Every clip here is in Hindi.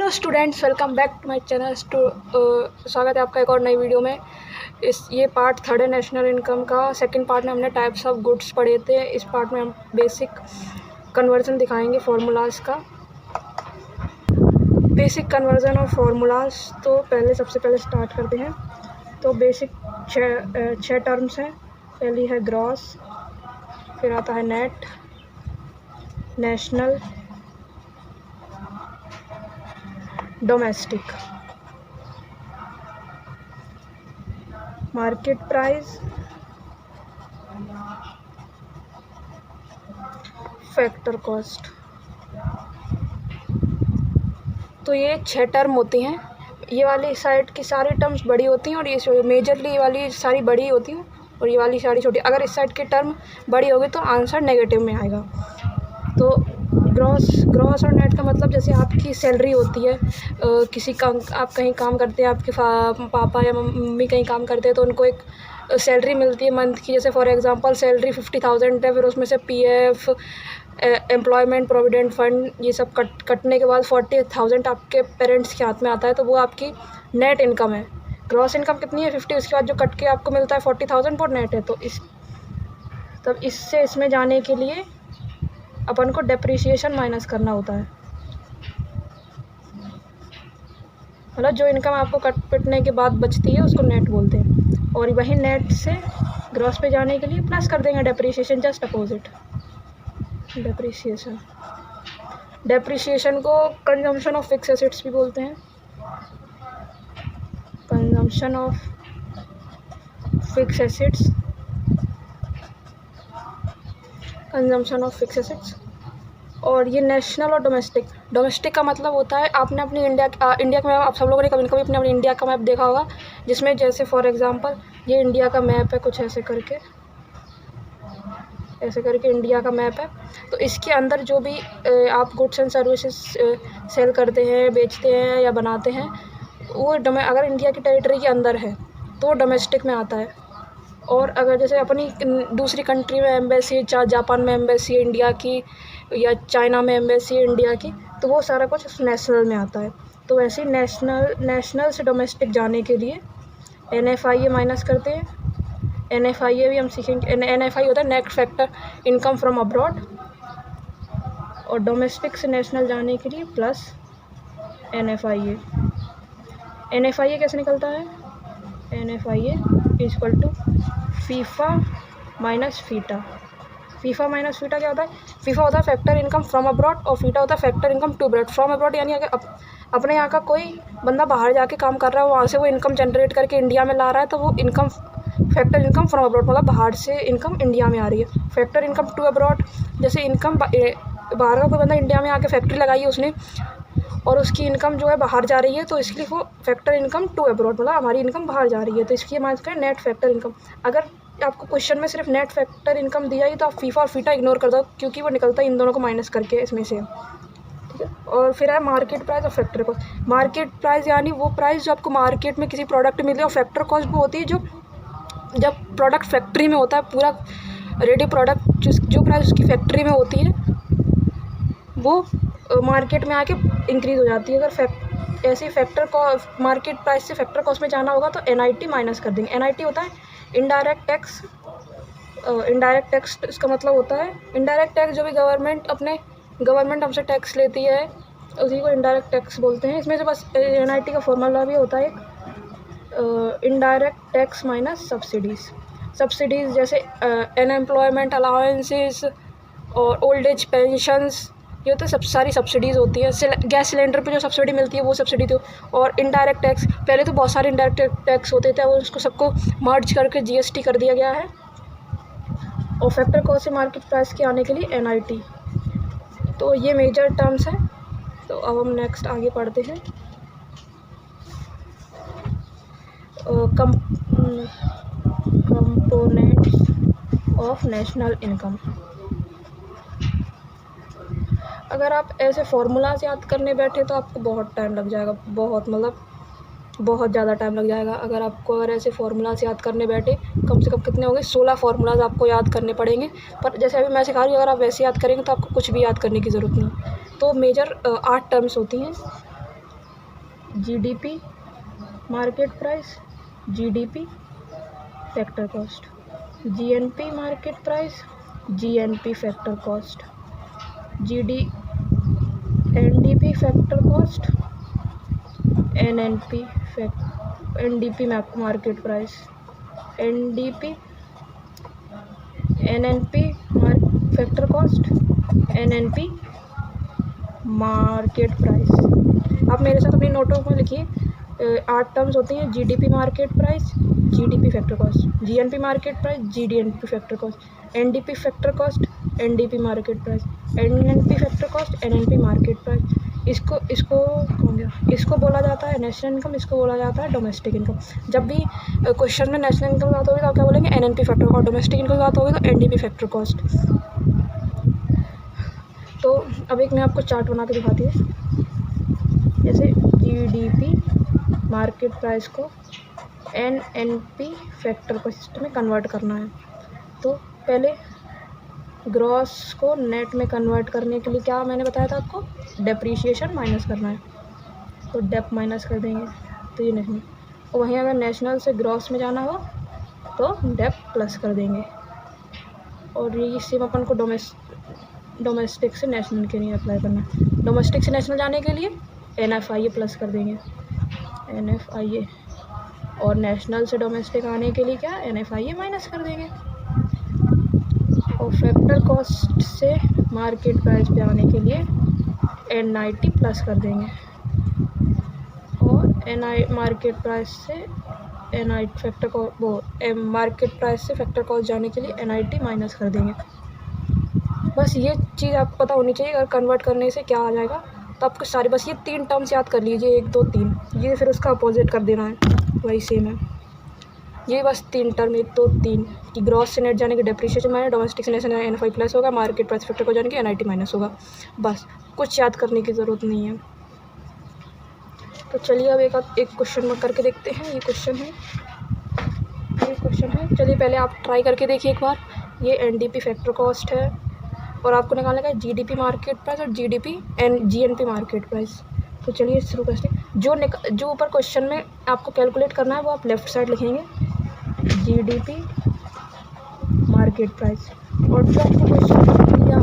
Hello students, welcome back to my channel. स्वागत है आपका एक और नई वीडियो में। ये पार्ट थर्ड है नेशनल इनकम का। सेकंड पार्ट में हमने टाइप्स ऑफ गुड्स पढ़े थे। इस पार्ट में हम बेसिक कन्वर्जन दिखाएंगे फार्मूलाज का। बेसिक कन्वर्जन और फार्मूलाज तो सबसे पहले स्टार्ट करते हैं। तो बेसिक छः टर्म्स हैं। पहली है ग्रॉस, फिर आता है net, national, domestic. Market price, factor cost. तो ये 6 टर्म होती हैं। ये वाली साइड की सारी टर्म्स बड़ी होती हैं और ये मेजरली ये वाली सारी बड़ी होती हैं और ये वाली सारी छोटी। अगर इस साइड की टर्म बड़ी होगी तो आंसर नेगेटिव में आएगा। तो ग्रॉस और नेट का मतलब जैसे आपकी सैलरी होती है, किसी काम आप कहीं काम करते हैं, आपके पापा या मम्मी कहीं काम करते हैं तो उनको एक सैलरी मिलती है मंथ की। जैसे फॉर एग्जांपल सैलरी 50,000 है, फिर उसमें से पीएफ, एम्प्लॉयमेंट प्रोविडेंट फंड ये सब कटने के बाद 40,000 आपके पेरेंट्स के हाथ में आता है, तो वो आपकी नेट इनकम है। ग्रॉस इनकम कितनी है 50, उसके बाद जो कट के आपको मिलता है 40,000 वो नेट है। तो इससे इसमें जाने के लिए अपन को डेप्रिसिएशन माइनस करना होता है। मतलब जो इनकम आपको पिटने के बाद बचती है उसको नेट बोलते हैं। और वही नेट से ग्रॉस पे जाने के लिए प्लस कर देंगे डेप्रिसिएशन, जस्ट अपोजिट। डेप्रिसिएशन को कंजम्पशन ऑफ फिक्स एसेट्स भी बोलते हैं। Consumption of fix assets, consumption of fix assets. और ये नेशनल और डोमेस्टिक का मतलब होता है, आपने अपनी इंडिया का मैप, आप सब लोगों ने कभी कभी अपने इंडिया का मैप देखा होगा, जिसमें जैसे फॉर एग्जांपल ये इंडिया का मैप है, कुछ ऐसे करके इंडिया का मैप है। तो इसके अंदर जो भी आप गुड्स एंड सर्विसेज सेल करते हैं, बेचते हैं या बनाते हैं, वो अगर इंडिया की टेरिटरी के अंदर है तो वो डोमेस्टिक में आता है। और अगर जैसे अपनी दूसरी कंट्री में एम्बेसी, जापान में एम्बेसी है इंडिया की, या चाइना में एम्बेसी है इंडिया की, तो वो सारा कुछ नेशनल में आता है। तो वैसे ही नेशनल से डोमेस्टिक जाने के लिए NFIA माइनस करते हैं। NFIA भी हम सीखेंगे। NFI होता है net factor income from abroad. और डोमेस्टिक से नेशनल जाने के लिए प्लस NFIA। NFIA कैसे निकलता है? NFIA equal to FIFA minus FITA. FIFA minus FITA क्या होता है? फीफा होता है फैक्टर इनकम फ्रॉम अब्रॉड और फीटा होता है factor income to abroad. From abroad यानी अगर अपने यहाँ का कोई बंदा बाहर जाके काम कर रहा है, वहाँ से वो इनकम जनरेट करके इंडिया में ला रहा है, तो वो income factor income from abroad, मतलब बाहर से इनकम इंडिया में आ रही है। फैक्टर इनकम टू अब्रॉड, जैसे इनकम बाहर का कोई बंदा इंडिया में आके फैक्ट्री लगाई है उसने, और उसकी इनकम जो है बाहर जा रही है, तो इसलिए वो फैक्टर इनकम टू अब्रॉड, मतलब हमारी इनकम बाहर जा रही है, तो इसकी मान करें नेट फैक्टर इनकम। अगर आपको क्वेश्चन में सिर्फ नेट फैक्टर इनकम दिया ही तो आप फीफा और फीटा इग्नोर कर दो, क्योंकि वो निकलता है इन दोनों को माइनस करके इसमें से, ठीक है। और फिर है मार्केट प्राइस और फैक्टर कॉस्ट। मार्केट प्राइस यानी वो प्राइस जो आपको मार्केट में किसी प्रोडक्ट मिल रही है, और फैक्टर कॉस्ट वो होती है जब प्रोडक्ट फैक्ट्री में होता है, पूरा रेडी प्रोडक्ट जो प्राइस उसकी फैक्ट्री में होती है वो मार्केट में आके इंक्रीज़ हो जाती है। अगर ऐसे फैक्टर को मार्केट प्राइस से फैक्टर कॉस्ट में जाना होगा तो NIT माइनस कर देंगे। NIT होता है इनडायरेक्ट टैक्स। इनडायरेक्ट टैक्स इसका मतलब होता है इनडायरेक्ट टैक्स, जो भी गवर्नमेंट हमसे टैक्स लेती है उसी को इनडायरेक्ट टैक्स बोलते हैं। इसमें से बस NIT का फॉर्मूला भी होता है एक, इनडायरेक्ट टैक्स माइनस सब्सिडीज़ जैसे अनएम्प्लॉयमेंट अलाउंसेस और ओल्ड एज पेंशंस, ये तो सब सारी सब्सिडीज़ होती है। गैस सिलेंडर पे जो सब्सिडी मिलती है वो सब्सिडी तो। और इनडायरेक्ट टैक्स, पहले तो बहुत सारे इनडायरेक्ट टैक्स होते थे, और उसको सबको मर्ज करके GST कर दिया गया है। और फैक्टर कॉस्ट से मार्केट प्राइस के आने के लिए NIT। तो ये मेजर टर्म्स हैं। तो अब हम नेक्स्ट आगे पढ़ते हैं। Components of national income. अगर आप ऐसे फार्मूलाज याद करने बैठे तो आपको बहुत टाइम लग जाएगा, बहुत ज़्यादा टाइम लग जाएगा। अगर ऐसे फार्मूलाज याद करने बैठे, कम से कम कितने होंगे, 16 फार्मूलाज आपको याद करने पड़ेंगे। पर जैसे अभी मैं सिखा रही हूँ, अगर आप वैसे याद करेंगे तो आपको कुछ भी याद करने की ज़रूरत नहीं। तो मेजर 8 टर्म्स होती हैं। GDP market price, GDP factor cost, GNP market price, GNP factor cost, NDP factor cost, NDP market price, NNP factor cost, NNP market price. आप मेरे साथ अपनी नोटबुक में लिखिए 8 टर्म्स होती हैं। GDP market price, GDP factor cost, GNP market price, GDNP factor cost, NDP factor cost, NDP market price, NNP factor cost, NNP market price. इसको बोला जाता है नेशनल इनकम, इसको बोला जाता है डोमेस्टिक इनकम। जब भी क्वेश्चन में नेशनल इनकम की बात होगी तो आप क्या बोलेंगे? NNP फैक्टर, और डोमेस्टिक इनकम की बात होगी तो NDP फैक्टर कॉस्ट। तो अब एक मैं आपको चार्ट बना के दिखाती हूँ। जैसे GDP मार्केट प्राइस को NNP फैक्टर कॉस्ट में कन्वर्ट करना है, तो पहले ग्रॉस को नेट में कन्वर्ट करने के लिए क्या मैंने बताया था आपको? डेप्रीशिएशन माइनस करना है, तो डेप माइनस कर देंगे, तो ये नहीं। और वहीं अगर नेशनल से ग्रॉस में जाना हो तो डेप प्लस कर देंगे। और ये सेम अपन को डोमेस्टिक से नेशनल के लिए अप्लाई करना है। डोमेस्टिक से नेशनल जाने के लिए NFIA प्लस कर देंगे, NFIA, और नेशनल से डोमेस्टिक आने के लिए क्या? NFIA माइनस कर देंगे। और फैक्टर कॉस्ट से मार्केट प्राइस पे आने के लिए NIT प्लस कर देंगे, और मार्केट प्राइस से मार्केट प्राइस से फैक्टर कॉस्ट जाने के लिए NIT माइनस कर देंगे। बस ये चीज़ आपको पता होनी चाहिए। अगर कन्वर्ट करने से क्या आ जाएगा, तो आपको सारे बस ये 3 टर्म्स याद कर लीजिए, 1 2 3, ये फिर उसका अपोजिट कर देना है, वही सेम है। ये बस 3 टर्म 1 2 3 कि ग्रॉस से नेट जाने की डेप्रीशिएशन माइनस, डोमेस्टिक से नेशनल NFI प्लस होगा, मार्केट प्राइस फैक्टर को जाने की NIT माइनस होगा। बस कुछ याद करने की ज़रूरत नहीं है। तो चलिए अब एक क्वेश्चन में करके देखते हैं। ये क्वेश्चन है, चलिए पहले आप ट्राई करके देखिए एक बार। ये NDP फैक्टर कॉस्ट है, और आपको निकालने का है GDP मार्केट प्राइस और GNP मार्केट प्राइस। तो चलिए शुरू करते हैं। जो ऊपर क्वेश्चन में आपको कैलकुलेट करना है वो आप लेफ़्ट साइड लिखेंगे, GDP मार्केट प्राइस, और जो आपको क्वेश्चन दिया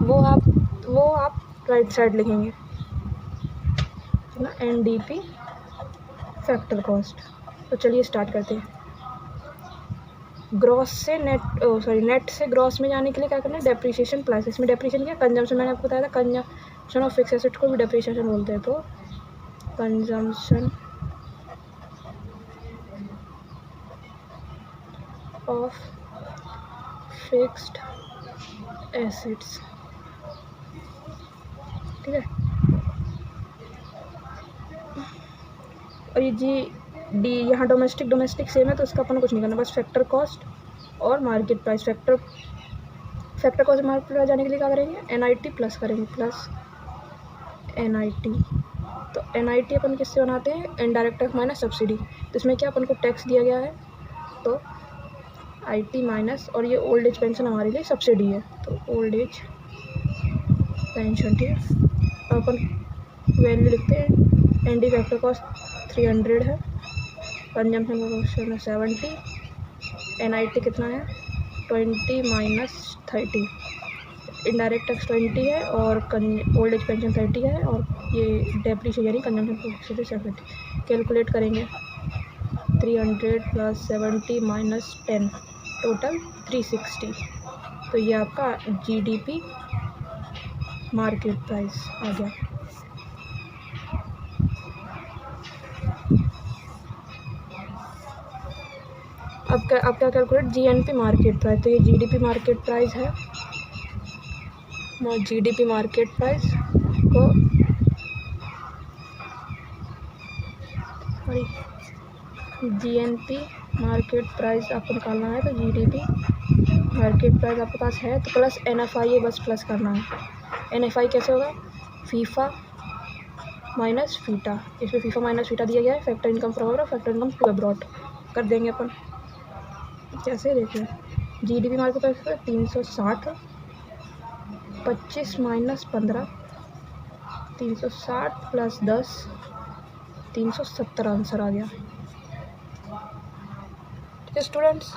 वो आप राइट साइड लिखेंगे ना, NDP फैक्टर कॉस्ट। तो चलिए स्टार्ट करते हैं। ग्रॉस से नेट से ग्रॉस में जाने के लिए क्या करना है? Depreciation plus. इसमें डेप्रीशिएशन क्या? कंजम्पशन, मैंने आपको बताया था कंजम्पशन ऑफ फिक्स एसेट को भी डेप्रीशिएशन बोलते हैं। तो कंजम्पशन ऑफ फिक्स्ड एसेट्स, ठीक है। और ये डी यहाँ डोमेस्टिक सेम है, तो उसका अपन कुछ नहीं करना, बस फैक्टर कॉस्ट और market price. Factor cost market price जाने के लिए क्या करेंगे? NIT प्लस करेंगे, प्लस NIT। तो NIT अपन किससे बनाते हैं? Indirect tax minus subsidy. तो इसमें क्या अपन को टैक्स दिया गया है, तो IT माइनस, और ये ओल्ड एज पेंशन हमारे लिए सब्सिडी है, तो ओल्ड एज पेंशन, ठीक है। तो अपन वैल्यू लिखते हैं। ND फैक्टर कॉस्ट 300 है, कंजम्पशन का 70, NIT कितना है? 20 माइनस 30, इनडायरेक्ट टैक्स 20 है, और ओल्ड एज पेंशन 30 है, और ये डेप्रीशिएशन यानी कंजम्पशन 70। कैलकुलेट करेंगे, 300 प्लस 70 माइनस 10, टोटल 360। तो ये आपका GDP मार्केट प्राइस आ गया। अब क्या कैलकुलेट? GNP market price. तो ये GDP मार्केट प्राइस है, GDP मार्केट प्राइस को GNP मार्केट प्राइस आपको निकालना है, तो GDP मार्केट प्राइस आपके पास है, तो प्लस NFIA बस प्लस करना है। NFI कैसे होगा? FIFA minus FITA. इसमें फीफा माइनस फीटा दिया गया है, फैक्टर इनकम फ्रॉम और फैक्टर इनकम टू अब्रॉड कर देंगे अपन। कैसे देखिए, GDP market price 360, 25 minus 15, 360 plus 10 370 answer आ गया। ठीक है स्टूडेंट्स,